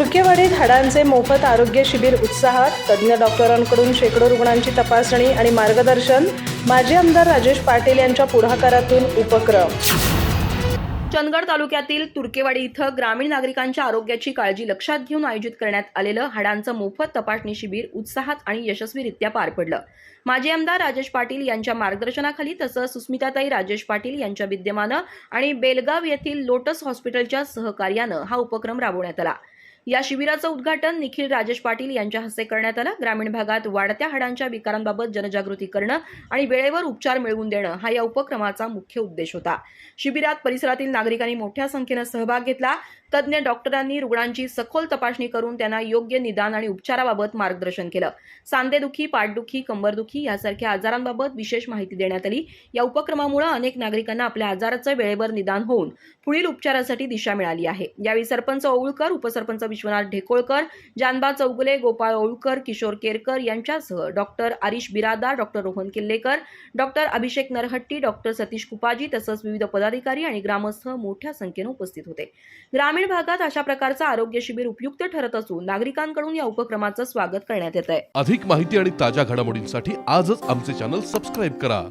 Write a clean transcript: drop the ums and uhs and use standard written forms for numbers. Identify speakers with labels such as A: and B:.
A: तुर्केवाडीत हाडांचे मोफत आरोग्य शिबिर उत्साहात. तज्ज्ञ डॉक्टरांकडून शेकडो रुग्णांची तपासणी आणि मार्गदर्शन. माजी आमदार राजेश पाटील यांच्या पुढाकारातून उपक्रम.
B: चंदगड तालुक्यातील तुर्केवाडी इथं ग्रामीण नागरिकांच्या आरोग्याची काळजी लक्षात घेऊन आयोजित करण्यात आलेलं हाडांचं मोफत तपासणी शिबिर उत्साहात आणि यशस्वीरित्या पार पडलं. माजी आमदार राजेश पाटील यांच्या मार्गदर्शनाखाली तसंच सुस्मिताताई राजेश पाटील यांच्या विद्यमानं आणि बेलगाव येथील लोटस हॉस्पिटलच्या सहकार्यानं हा उपक्रम राबवण्यात आला. या शिबिराचं उद्घाटन निखिल राजेश पाटील यांच्या हस्ते करण्यात आलं. ग्रामीण भागात वाढत्या हाडांच्या विकारांबाबत जनजागृती करणं आणि वेळेवर उपचार मिळवून देणं हा या उपक्रमाचा मुख्य उद्देश होता. शिबिरात परिसरातील नागरिकांनी मोठ्या संख्येनं सहभाग घेतला. तज्ज्ञ डॉक्टरांनी रुग्णांची सखोल तपासणी करून त्यांना योग्य निदान आणि उपचाराबाबत मार्गदर्शन केलं. सांधेदुखी, पाठदुखी, कंबरदुखी यासारख्या आजारांबाबत विशेष माहिती देण्यात आली. या उपक्रमामुळे अनेक नागरिकांना आपल्या आजाराचं वेळेवर निदान होऊन पुढील उपचारासाठी दिशा मिळाली आहे. यावेळी सरपंच ओळकर, उपसरपंच विश्वनाथ ढेकोळकर, जानबा चौगुले, गोपाळ ओळकर, किशोर केरकर यांच्यासह doctor Arish Biradar, doctor Rohan Killekar, doctor Abhishek Narhatti, doctor Satish Kupaji तसंच विविध पदाधिकारी आणि ग्रामस्थ मोठ्या संख्येनं उपस्थित होते. ग्रामीण भागात अशा प्रकारचं आरोग्य शिबिर उपयुक्त ठरत असून नागरिकांकडून या उपक्रमाचं स्वागत करण्यात येत आहे.
C: अधिक माहिती आणि ताज्या घडामोडींसाठी आजच आमचे चॅनल सबस्क्राईब करा.